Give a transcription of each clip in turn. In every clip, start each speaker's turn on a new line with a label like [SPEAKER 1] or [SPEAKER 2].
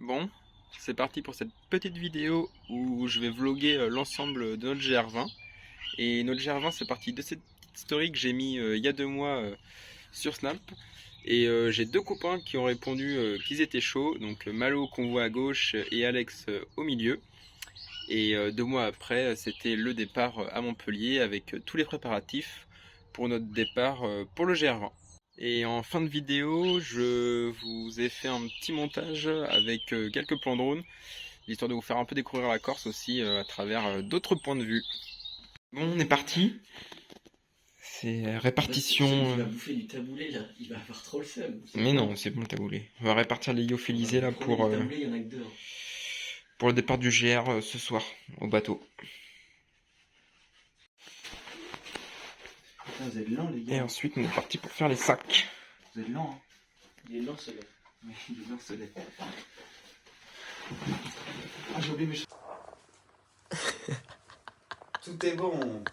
[SPEAKER 1] Bon, c'est parti pour cette petite vidéo où je vais vlogger l'ensemble de notre GR20. Et notre GR20, c'est parti de cette petite story que j'ai mis il y a 2 mois sur Snap. Et j'ai deux copains qui ont répondu qu'ils étaient chauds. Donc Malo qu'on voit à gauche et Alex au milieu. Et 2 mois après, c'était le départ à Montpellier avec tous les préparatifs pour notre départ pour le GR20. Et en fin de vidéo, je vous ai fait un petit montage avec quelques plans drone, histoire de vous faire un peu découvrir la Corse aussi à travers d'autres points de vue. Bon, on est parti. C'est répartition.
[SPEAKER 2] Il va bouffer du taboulé là, il va avoir trop le seum.
[SPEAKER 1] Mais non, c'est bon le taboulé. On va répartir les lyophilisés là pour,
[SPEAKER 2] Le taboulé, il y en a que deux.
[SPEAKER 1] pour le départ du GR ce soir au bateau.
[SPEAKER 2] Putain, vous êtes lents les gars.
[SPEAKER 1] Et ensuite, on est parti pour faire les sacs.
[SPEAKER 2] Vous êtes lents, hein. Il est lent ce lait. Oui, il est lent ce lait. Ah, j'ai oublié mes choses. Tout est bon.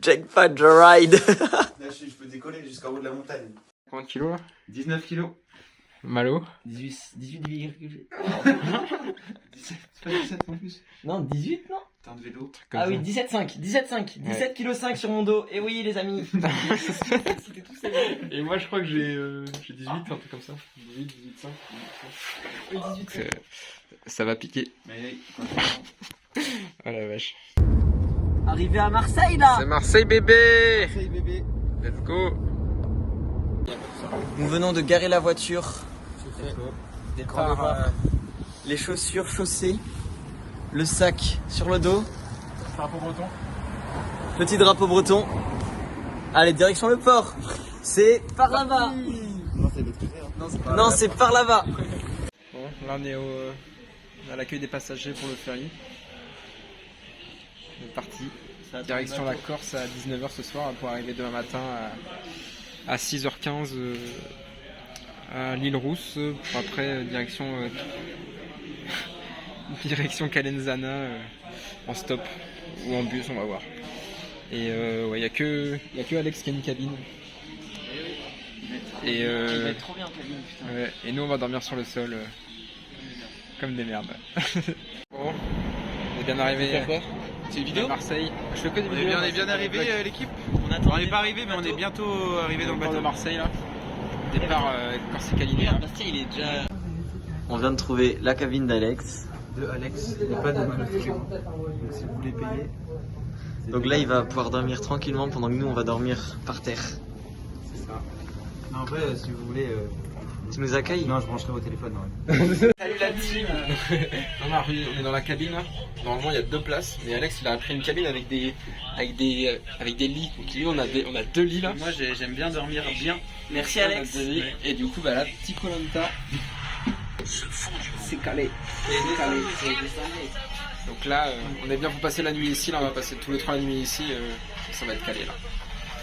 [SPEAKER 3] Jackpot ride.
[SPEAKER 2] Là, je peux décoller jusqu'en haut de la montagne.
[SPEAKER 1] Combien de kilos là?
[SPEAKER 2] 19 kilos.
[SPEAKER 1] Malo?
[SPEAKER 3] 18,8.
[SPEAKER 2] 17, c'est pas 17 en plus.
[SPEAKER 3] Non, 18 non?
[SPEAKER 2] T'es un vélo.
[SPEAKER 3] Ah oui, 17,5. 17,5. 17 kg 5 sur mon dos. Et oui les amis. C'était tout ça.
[SPEAKER 1] Et moi je crois que j'ai 18, un truc comme ça. 18, 18, 5.
[SPEAKER 3] Oui, 18.
[SPEAKER 1] Ça va piquer.
[SPEAKER 2] Mais
[SPEAKER 1] Oh la vache.
[SPEAKER 3] Arrivé à Marseille là.
[SPEAKER 1] C'est Marseille bébé.
[SPEAKER 2] Marseille bébé.
[SPEAKER 1] Let's go.
[SPEAKER 3] Nous venons de garer la voiture.
[SPEAKER 1] Départ,
[SPEAKER 3] Les chaussures chaussées. Le sac sur le dos.
[SPEAKER 1] drapeau breton.
[SPEAKER 3] Petit drapeau breton. Allez, direction le port. C'est par là-bas.
[SPEAKER 2] Non, c'est l'autre côté. Hein.
[SPEAKER 3] Non, c'est par là-bas.
[SPEAKER 1] Bon, là on est à l'accueil des passagers pour le ferry. On est parti. Direction la Corse à 19h ce soir pour arriver demain matin à 6h15 à l'île Rousse. Pour après direction Calenzana en stop ou en bus, on va voir. Et ouais, y a que Alex qui a une cabine. Et
[SPEAKER 3] Il va être trop bien cabine, putain.
[SPEAKER 1] ouais, et nous on va dormir sur le sol comme des merdes. Bon, on est bien arrivé.
[SPEAKER 2] C'est une vidéo
[SPEAKER 1] À Marseille. Je fais que des
[SPEAKER 2] On
[SPEAKER 1] vidéos.
[SPEAKER 2] est bien arrivé l'équipe.
[SPEAKER 3] On
[SPEAKER 2] On n'est pas arrivé mais on est bientôt arrivé dans le
[SPEAKER 1] Départ de
[SPEAKER 2] bateau.
[SPEAKER 1] Marseille là. Départ Corse-Caligny.
[SPEAKER 3] Bastien, il est déjà. On vient de trouver la cabine d'Alex.
[SPEAKER 2] De Alex, il n'y a pas de mal donc si vous voulez payer.
[SPEAKER 3] Donc là, il va pouvoir dormir tranquillement pendant que nous, on va dormir par terre.
[SPEAKER 2] C'est ça. Non, après, si vous voulez.
[SPEAKER 3] Tu nous accueilles?
[SPEAKER 2] Non, je brancherai au téléphone. Ouais.
[SPEAKER 3] Salut la team.
[SPEAKER 1] On est dans la cabine là. Normalement il y a 2 places, mais Alex il a pris une cabine avec des lits. Donc lui on a 2 lits là.
[SPEAKER 2] Moi, j'aime bien dormir bien.
[SPEAKER 3] Merci
[SPEAKER 1] On a
[SPEAKER 3] Alex.
[SPEAKER 1] 2 lits. Et du coup bah là petit Koh-Lanta. C'est calé. Donc là on est bien pour passer la nuit ici. Là on va passer tous les 3 la nuit ici. Ça va être calé là.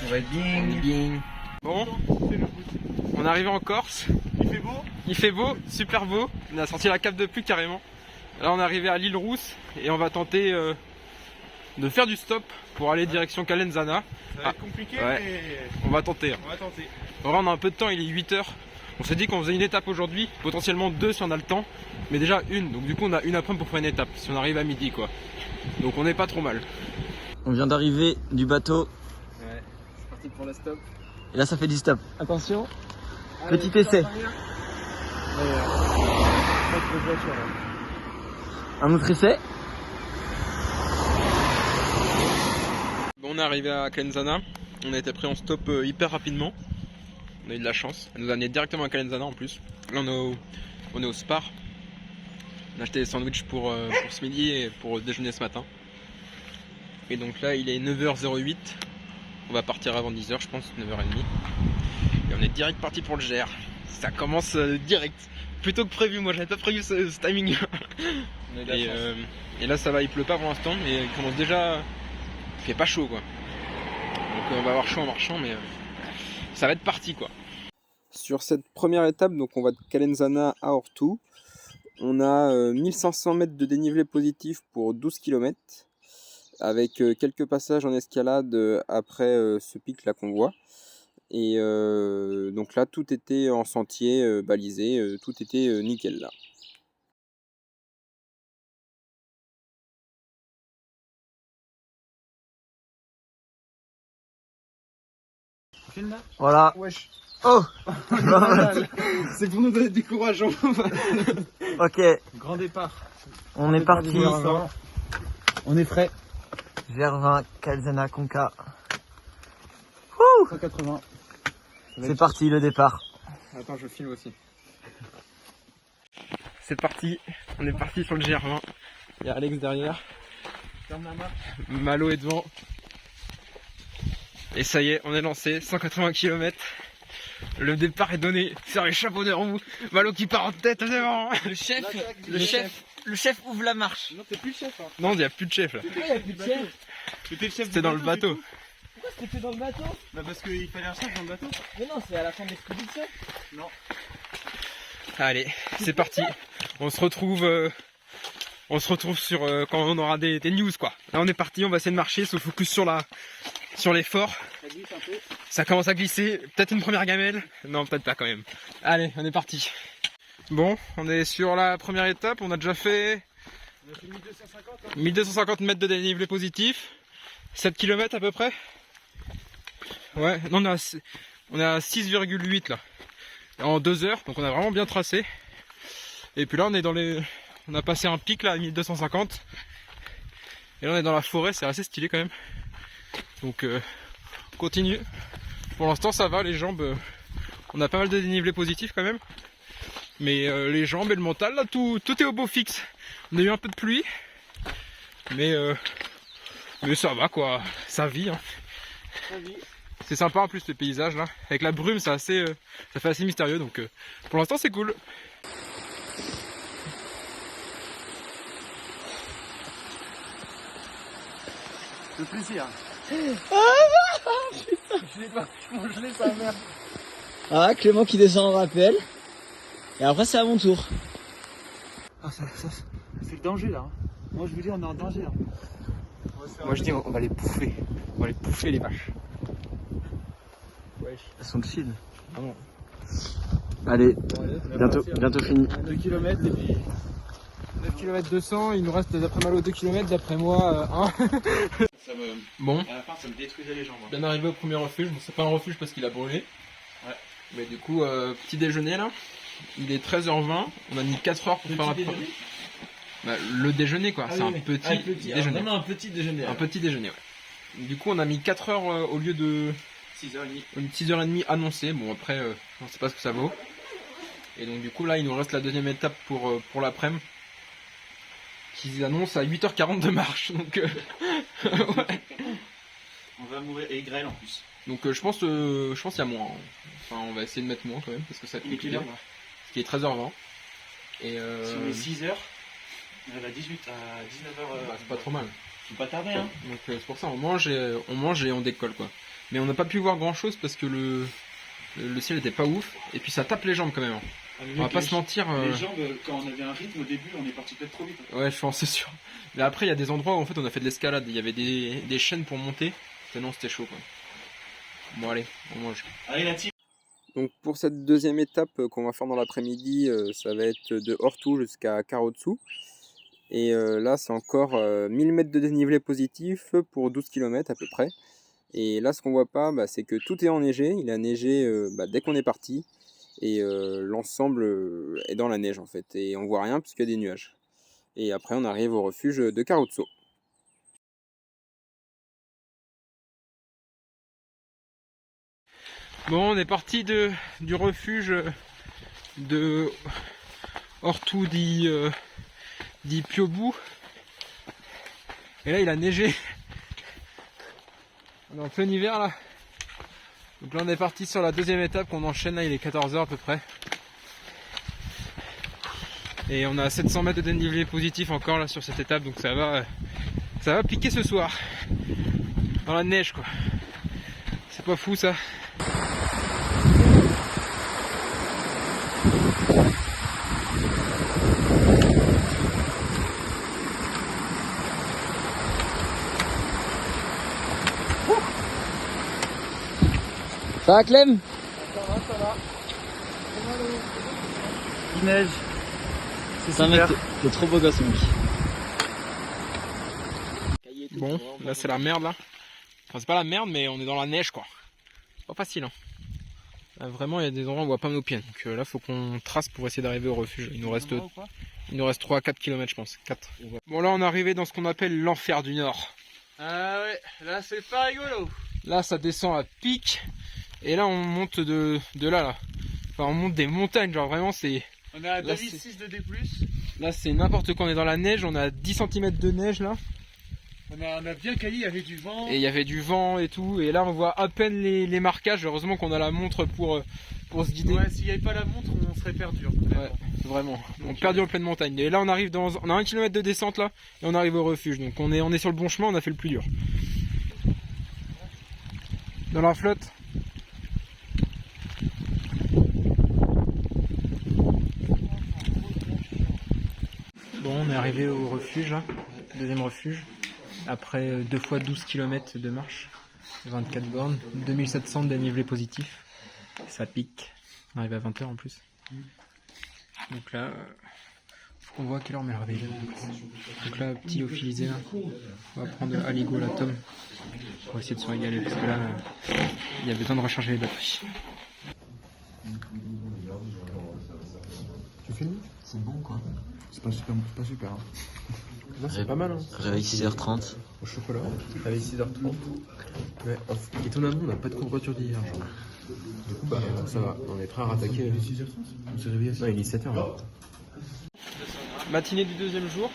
[SPEAKER 2] On va être
[SPEAKER 1] On est
[SPEAKER 2] bien.
[SPEAKER 1] bien. Bon, on est arrivé en Corse.
[SPEAKER 2] Il fait beau.
[SPEAKER 1] Il fait beau, super beau. On a sorti la cape de pluie carrément. Là on est arrivé à l'île Rousse et on va tenter de faire du stop pour aller direction Calenzana.
[SPEAKER 2] Ça va être compliqué,
[SPEAKER 1] ouais.
[SPEAKER 2] mais
[SPEAKER 1] On va tenter.
[SPEAKER 2] on va tenter.
[SPEAKER 1] En vrai on a un peu de temps, il est 8h. On s'est dit qu'on faisait une étape aujourd'hui, potentiellement 2 si on a le temps. Mais déjà une, donc du coup on a une après-midi pour faire une étape, si on arrive à midi quoi. Donc on n'est pas trop mal.
[SPEAKER 3] On vient d'arriver du bateau.
[SPEAKER 1] Ouais, c'est parti pour la stop.
[SPEAKER 3] Et là, ça fait du stop. Attention. Petit essai. Un autre essai.
[SPEAKER 1] Bon, on est arrivé à Calenzana. On a été pris en stop hyper rapidement. On a eu de la chance. Elle nous a amené directement à Calenzana en plus. Là, on est au Spar. On a acheté des sandwichs pour ce midi et pour déjeuner ce matin. Et donc là, il est 9h08. On va partir avant 10h, je pense, 9h30. Et on est direct parti pour le GR. Ça commence direct. Plutôt que prévu, moi j'avais pas prévu ce timing. Et là ça va, il pleut pas pour l'instant, mais il commence déjà. Il fait pas chaud quoi. Donc on va avoir chaud en marchant, mais ça va être parti quoi. Sur cette première étape, donc on va de Calenzana à Ortu. On a 1500 mètres de dénivelé positif pour 12 km. Avec quelques passages en escalade après ce pic là qu'on voit. Et donc là tout était en sentier balisé, tout était nickel là.
[SPEAKER 2] Tu filmes là?
[SPEAKER 3] Voilà.
[SPEAKER 2] Wesh.
[SPEAKER 3] Oh.
[SPEAKER 2] C'est pour nous donner du courage.
[SPEAKER 3] Ok,
[SPEAKER 2] Grand départ.
[SPEAKER 3] on est parti.
[SPEAKER 2] On est frais.
[SPEAKER 3] GR20, Calzana, Conca.
[SPEAKER 2] 180.
[SPEAKER 3] C'est parti le départ.
[SPEAKER 1] Attends, je filme aussi. C'est parti, on est parti sur le GR20. Il y a Alex derrière. Malo est devant. Et ça y est, on est lancé, 180 km. Le départ est donné sur les chapeaux de roue. Malo qui part en tête devant.
[SPEAKER 3] Le chef ouvre la marche.
[SPEAKER 2] Non, t'es plus le chef. Hein.
[SPEAKER 1] Non, il n'y a plus de chef là.
[SPEAKER 3] Pourquoi il n'y a plus de chef?
[SPEAKER 2] T'étais le chef.
[SPEAKER 1] C'était dans le bateau.
[SPEAKER 3] Pourquoi c'était dans le bateau?
[SPEAKER 2] Bah parce qu'il fallait un chef dans le bateau.
[SPEAKER 3] Mais non, c'est à la fin de l'expédition.
[SPEAKER 2] Non.
[SPEAKER 1] Allez, c'est parti. On se retrouve sur quand on aura des news quoi. Là on est parti, on va essayer de marcher, se focus sur l'effort.
[SPEAKER 2] Ça glisse un peu.
[SPEAKER 1] Ça commence à glisser, peut-être une première gamelle. Non, peut-être pas quand même. Allez, on est parti. Bon, on est sur la première étape, on a déjà fait
[SPEAKER 2] On a fait 1250. Hein.
[SPEAKER 1] 1250 mètres de dénivelé positif. 7 km à peu près. Ouais, non, on est à 6,8 là. En 2 heures, donc on a vraiment bien tracé. Et puis là on a passé un pic là à 1250. Et là on est dans la forêt, c'est assez stylé quand même. Donc on continue. Pour l'instant ça va, les jambes, on a pas mal de dénivelé positif quand même. Mais les jambes et le mental là, tout est au beau fixe. On a eu un peu de pluie. Mais ça va quoi, ça vit hein. C'est sympa en plus le paysage là, avec la brume ça fait assez mystérieux donc pour l'instant c'est cool.
[SPEAKER 2] Le plaisir.
[SPEAKER 3] Ah, Clément qui descend en rappel. Et après c'est à mon tour.
[SPEAKER 2] Ah, c'est le danger là. Hein. Moi je vous dis on est en danger là.
[SPEAKER 1] Moi je dis on va les bouffer, on va les bouffer les vaches.
[SPEAKER 3] Elles sont chill.
[SPEAKER 1] Ah non.
[SPEAKER 3] Allez,
[SPEAKER 2] On est
[SPEAKER 3] bientôt fini.
[SPEAKER 2] 2 km et puis
[SPEAKER 1] 9 km 200, il nous reste d'après Malo 2 km, d'après moi 1. Bon,
[SPEAKER 2] à la fin ça me détruisait les jambes. Hein.
[SPEAKER 1] bien arrivé au premier refuge, bon c'est pas un refuge parce qu'il a brûlé.
[SPEAKER 2] Ouais.
[SPEAKER 1] Mais du coup, petit déjeuner là, il est 13h20, on a mis 4 heures pour faire la première. Bah, le déjeuner quoi, c'est un petit déjeuner.
[SPEAKER 2] Vraiment un petit déjeuner.
[SPEAKER 1] Un petit déjeuner, ouais. Du coup, on a mis 4 heures au lieu de
[SPEAKER 2] 6h30.
[SPEAKER 1] 6h30 annoncé. Bon, après, on sait pas ce que ça vaut. Et donc, du coup, là, il nous reste la deuxième étape pour l'après-midi. Qu'ils annoncent à 8h40 de marche. Donc, ouais.
[SPEAKER 2] On va mourir et grêle en plus.
[SPEAKER 1] Donc, je pense qu'il y a moins. Hein. Enfin, on va essayer de mettre moins quand même. Parce que ça
[SPEAKER 2] Il est quelle heure là?
[SPEAKER 1] Ce qui est 13h20. Et
[SPEAKER 2] Si on est 6h, on arrive à 19h.
[SPEAKER 1] bah, c'est pas trop mal.
[SPEAKER 2] Faut pas tarder hein.
[SPEAKER 1] Donc, c'est pour ça, on mange et on décolle quoi. Mais on n'a pas pu voir grand chose parce que le ciel était pas ouf. Et puis, ça tape les jambes quand même. Hein. On va pas se mentir.
[SPEAKER 2] Les jambes, quand on avait un rythme au début, on est parti peut-être trop vite.
[SPEAKER 1] Ouais, je pense, c'est sûr. Mais après, il y a des endroits où en fait on a fait de l'escalade. Il y avait des chaînes pour monter. Sinon, c'était chaud quoi. Bon, allez, on mange.
[SPEAKER 2] Allez, la team.
[SPEAKER 1] Donc, pour cette deuxième étape qu'on va faire dans l'après-midi, ça va être de Ortou jusqu'à Karoutsu. Et là, c'est encore 1000 mètres de dénivelé positif pour 12 km à peu près. Et là, ce qu'on voit pas, c'est que tout est enneigé. Il a neigé dès qu'on est parti. Et l'ensemble est dans la neige en fait. Et on voit rien puisqu'il y a des nuages. Et après, on arrive au refuge de Karoutsu. Bon, on est parti du refuge de Ortou dit Piobu. Et là, il a neigé. On est en plein hiver là. Donc là, on est parti sur la deuxième étape qu'on enchaîne. Là, il est 14h à peu près. Et on a 700 mètres de dénivelé positif encore là sur cette étape. Donc ça va piquer ce soir. Dans la neige quoi. C'est pas fou ça.
[SPEAKER 3] Ça va Clem?
[SPEAKER 2] Ça va. Il neige.
[SPEAKER 3] C'est un mec, t'es trop beau gosse mec.
[SPEAKER 1] Bon, là c'est la merde là. Enfin c'est pas la merde mais on est dans la neige quoi. pas facile. Hein. Là, vraiment, il y a des endroits où on voit pas nos pieds. Donc là, faut qu'on trace pour essayer d'arriver au refuge. Il nous reste 3-4 km, je pense. 4. Bon, là, on est arrivé dans ce qu'on appelle l'enfer du Nord.
[SPEAKER 2] Ah ouais, là c'est pas rigolo.
[SPEAKER 1] Là, ça descend à pic. Et là, on monte de là. Enfin, on monte des montagnes. Genre, vraiment, c'est.
[SPEAKER 2] On est à 2006 de D+.
[SPEAKER 1] Là, c'est n'importe quoi. On est dans la neige. On a 10 cm de neige là.
[SPEAKER 2] On a bien caillé, il y avait du vent.
[SPEAKER 1] Et il y avait du vent et tout. Et là, on voit à peine les marquages. Heureusement qu'on a la montre pour se guider.
[SPEAKER 2] Ouais, s'il n'y avait pas la montre, on serait perdu.
[SPEAKER 1] Ouais, vraiment. On est perdu en pleine montagne. Et là, on a 1 km de descente là. Et on arrive au refuge. Donc, on est sur le bon chemin. On a fait le plus dur. Dans la flotte. Bon, on est arrivé au refuge là. Deuxième refuge. Après 2 fois 12 km de marche, 24 bornes, 2700 de dénivelé positif, ça pique, on arrive à 20h en plus. Donc là, faut qu'on voit à quelle heure on met le réveil. Donc là, petit lyophilisé là, on va prendre Aligo la tome pour essayer de se régaler parce que là, il y a besoin de recharger les batteries.
[SPEAKER 4] Tu filmes?
[SPEAKER 3] C'est bon quoi.
[SPEAKER 4] C'est pas super. Hein. Non, c'est pas mal. Hein.
[SPEAKER 3] Réveil 6h30.
[SPEAKER 4] Au chocolat. Allez, 6h30. Ouais, étonnamment, on n'a pas de courbature d'hier. Du coup, bah, ça va. On est prêt à rattaquer. Il est 6h30. On s'est réveillé à 6h. Non, il est 7h là.
[SPEAKER 1] Matinée du deuxième jour.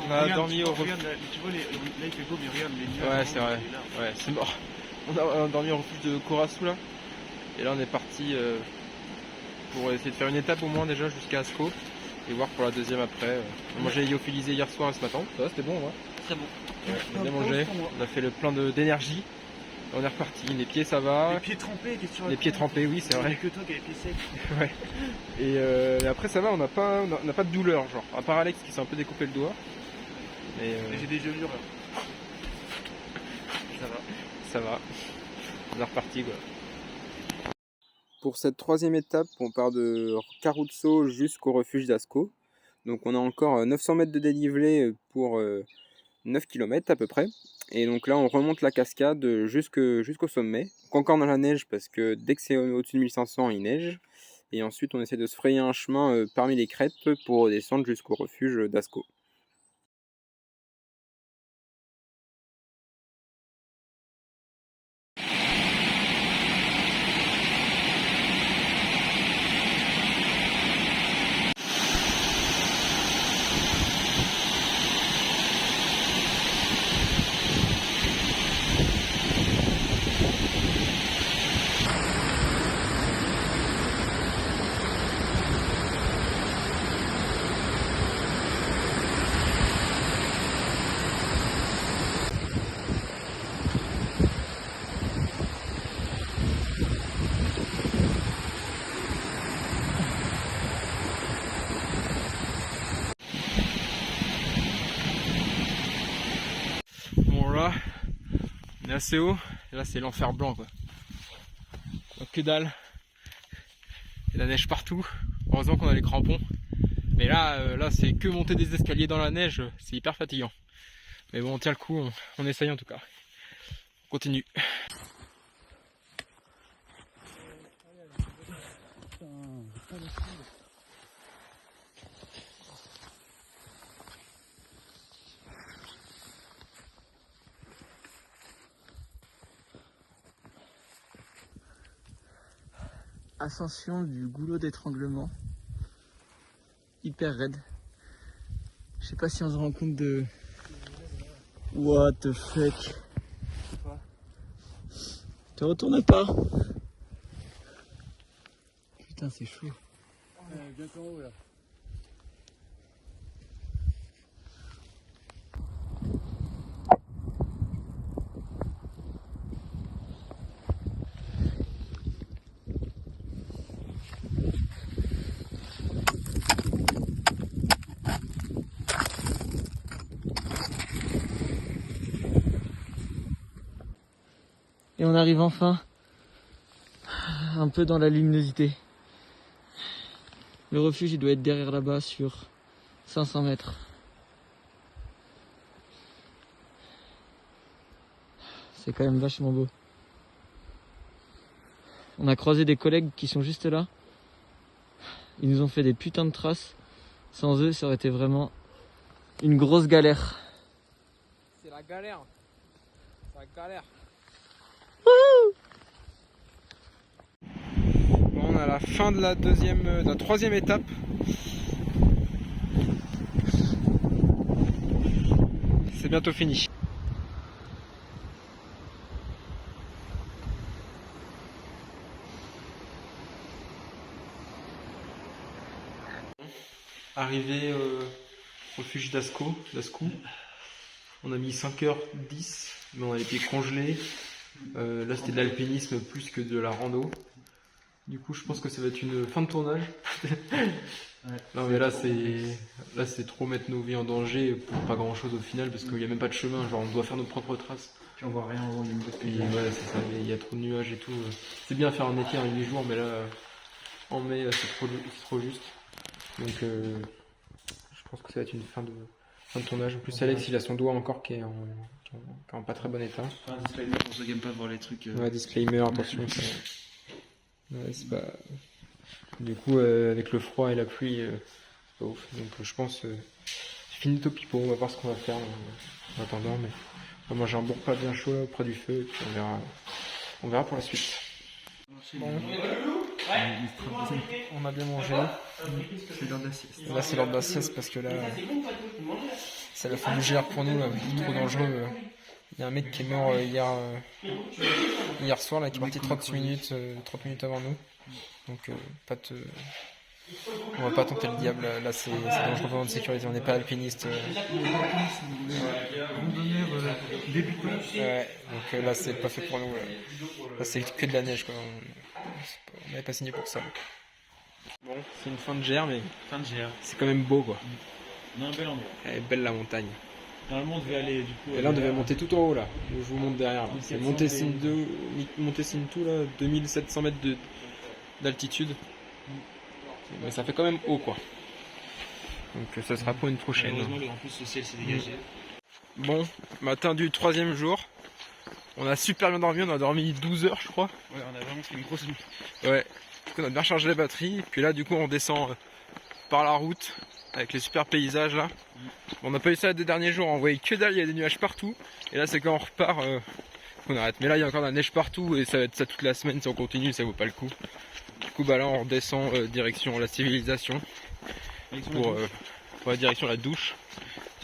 [SPEAKER 1] On a dormi au refuge.
[SPEAKER 2] Tu vois, là il fait beau, mais regarde les nuages.
[SPEAKER 1] Ouais, c'est vrai. Ouais, c'est mort. On a dormi au refuge de Korasu là. Et là, on est parti pour essayer de faire une étape au moins déjà jusqu'à Asko. Et voir pour la deuxième après. Moi j'ai lyophilisé hier soir et ce matin. Ça va, c'était bon, ouais.
[SPEAKER 3] Très bon.
[SPEAKER 1] Ouais, on a bien mangé. On a fait le plein d'énergie. On est reparti. Les pieds, ça va.
[SPEAKER 2] Les pieds trempés, qu'est-ce que tu racontes?
[SPEAKER 1] Les pieds trempés, oui, c'est vrai.
[SPEAKER 2] Il n'y a que toi qui as les pieds secs.
[SPEAKER 1] Ouais. Et après, ça va, on n'a pas de douleur, genre. À part Alex qui s'est un peu découpé le doigt.
[SPEAKER 2] Mais j'ai des gelures là. Ça va.
[SPEAKER 1] Ça va. On est reparti, quoi. Pour cette troisième étape, on part de Karutso jusqu'au refuge d'Asko. Donc on a encore 900 mètres de dénivelé pour 9 km à peu près. Et donc là on remonte la cascade jusqu'au sommet. Donc encore dans la neige parce que dès que c'est au-dessus de 1500 il neige. Et ensuite on essaie de se frayer un chemin parmi les crêtes pour descendre jusqu'au refuge d'Asko. Bon là, on est assez haut, et là c'est l'enfer blanc quoi. Donc, que dalle, et la neige partout, heureusement qu'on a les crampons. Mais là c'est que monter des escaliers dans la neige, c'est hyper fatigant. Mais bon on tient le coup, on essaye en tout cas. On continue.
[SPEAKER 3] Ascension du goulot d'étranglement. Hyper raide. Je sais pas si on se rend compte de... What the fuck. Te retourne pas. Putain c'est chaud.
[SPEAKER 2] Bientôt en haut là.
[SPEAKER 3] Et on arrive enfin un peu dans la luminosité. Le refuge il doit être derrière là-bas sur 500 mètres. C'est quand même vachement beau. On a croisé des collègues qui sont juste là. Ils nous ont fait des putains de traces. Sans eux, ça aurait été vraiment une grosse galère.
[SPEAKER 1] C'est la galère. C'est la galère. Bon, on est à la fin de la troisième étape. C'est bientôt fini. Arrivé au refuge d'Ascou. On a mis 5h10, mais on a les pieds congelés. Là c'était de l'alpinisme plus que de la rando. Du coup je pense que ça va être une fin de tournage. Non mais là c'est trop mettre nos vies en danger pour pas grand chose au final parce qu'il n'y a même pas de chemin, genre on doit faire nos propres traces.
[SPEAKER 2] Puis on voit rien avant, il
[SPEAKER 1] ouais, c'est ça, il y a trop de nuages et tout. C'est bien à faire en été, en 8 jours, mais là en mai c'est trop juste. Donc je pense que ça va être une fin de tournage. En plus Alex il a son doigt encore qui est en pas très bon état.
[SPEAKER 2] Un disclaimer pour ceux qui aiment pas voir les trucs.
[SPEAKER 1] Ouais, disclaimer, attention. Ouais, c'est pas... Du coup avec le froid et la pluie c'est pas ouf. Donc je pense c'est fini topipo, on va voir ce qu'on va faire en attendant. Mais on va manger un bon repas bien chaud là, auprès du feu et puis on verra pour la suite. Bon. On a bien mangé.
[SPEAKER 2] C'est l'heure de la sieste.
[SPEAKER 1] Là c'est l'heure de la sieste parce que là c'est la fin du GR pour nous là, trop dangereux. Il y a un mec qui est mort hier soir là, qui est parti 30 minutes avant nous. Donc on va pas tenter le diable là, c'est dangereux pour notre sécurité, on n'est pas alpiniste. Ouais, donc là c'est pas fait pour nous. Là c'est que de la neige quoi. On n'avait pas signé pour ça. Bon, c'est une fin de GR mais c'est quand même beau quoi.
[SPEAKER 2] On a un bel endroit.
[SPEAKER 1] Elle est belle la montagne.
[SPEAKER 2] Normalement on devait aller du coup.
[SPEAKER 1] Et là on devait monter tout en haut là. Je vous montre derrière. C'est monter Sintou là, 2700 mètres d'altitude. Mais ça fait quand même haut quoi. Donc ça sera pour une prochaine.
[SPEAKER 2] Heureusement en plus le ciel s'est dégagé.
[SPEAKER 1] Bon, matin du 3e jour. On a super bien dormi, on a dormi 12 heures je crois.
[SPEAKER 2] Ouais, on a vraiment fait une grosse nuit.
[SPEAKER 1] Ouais. Du coup on a bien chargé la batterie. Puis là du coup on descend par la route avec les super paysages là. On n'a pas eu ça les 2 derniers jours, on voyait que dalle, il y a des nuages partout. Et là c'est quand on repart qu'on arrête. Mais là il y a encore de la neige partout et ça va être ça toute la semaine si on continue, ça vaut pas le coup. Du coup bah là on redescend direction la civilisation pour la direction la douche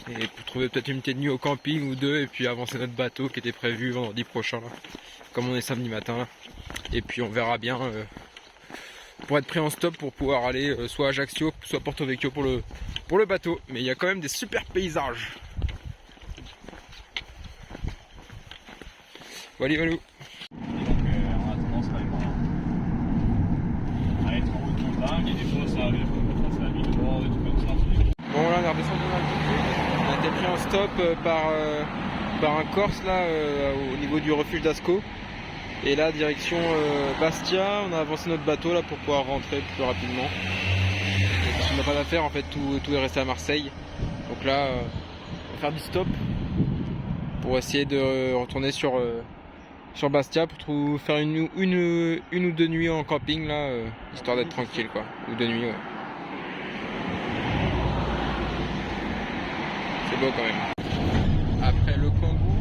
[SPEAKER 1] et pour trouver peut-être une petite nuit au camping ou 2 et puis avancer notre bateau qui était prévu vendredi prochain là, comme on est samedi matin. Et puis on verra bien pour être pris en stop pour pouvoir aller soit à Ajaccio soit à Porto Vecchio pour le bateau. Mais il y a quand même des super paysages. Voilà.
[SPEAKER 2] Donc on a tendance quand même à être en haut de montagne et des fois ça arrive à passer à 1000 bords, des trucs comme ça.
[SPEAKER 1] Bon là on est redescendu dans l'altitude. On a été pris en stop par un Corse là au niveau du refuge d'Ascou. Et là direction Bastia, on a avancé notre bateau là pour pouvoir rentrer plus rapidement. Parce qu'on n'a pas d'affaires en fait, tout est resté à Marseille. Donc là on va faire du stop pour essayer de retourner sur Bastia pour faire une ou 2 nuits en camping là, histoire d'être tranquille quoi. Ou 2 nuits ouais. C'est beau quand même. Après le Kangoo,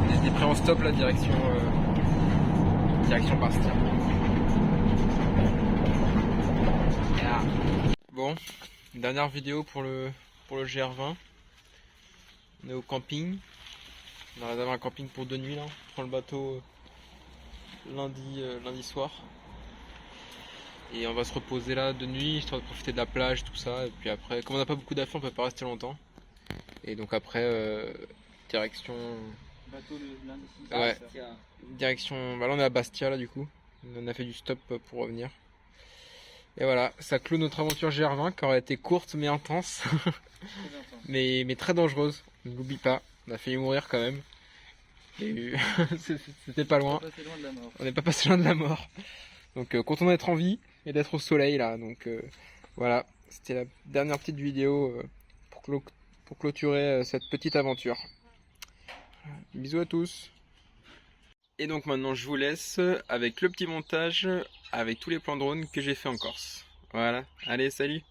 [SPEAKER 1] on était prêt en stop là, direction Bastia. Yeah. Bon, dernière vidéo pour le GR20. On est au camping. On a réservé un camping pour 2 nuits là. On prend le bateau lundi soir. Et on va se reposer là 2 nuits, histoire de profiter de la plage, tout ça. Et puis après, comme on n'a pas beaucoup d'affaires, on peut pas rester longtemps. Et donc après, direction...
[SPEAKER 2] Bateau le lundi.
[SPEAKER 1] Ouais. Direction... Bah là on est à Bastia là du coup. On a fait du stop pour revenir. Et voilà, ça clôt notre aventure GR20 qui aurait été courte mais intense. mais très dangereuse, ne l'oublie pas. On a failli mourir quand même. Et c'était pas loin. On n'est pas passé loin de la mort. Donc content d'être en vie et d'être au soleil là. Donc voilà, c'était la dernière petite vidéo pour clôturer cette petite aventure. Bisous à tous. Et donc maintenant je vous laisse avec le petit montage, avec tous les plans drone que j'ai fait en Corse. Voilà, allez salut.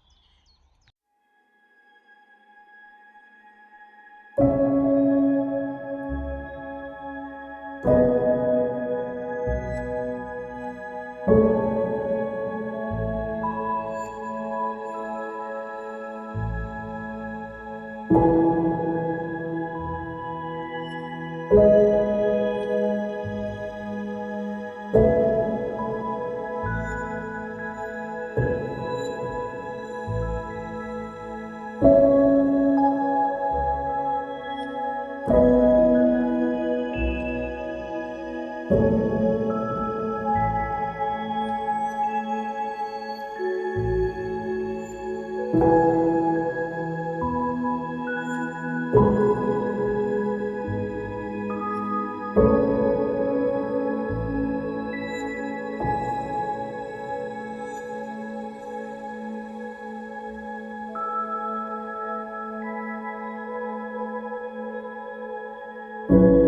[SPEAKER 5] Thank you.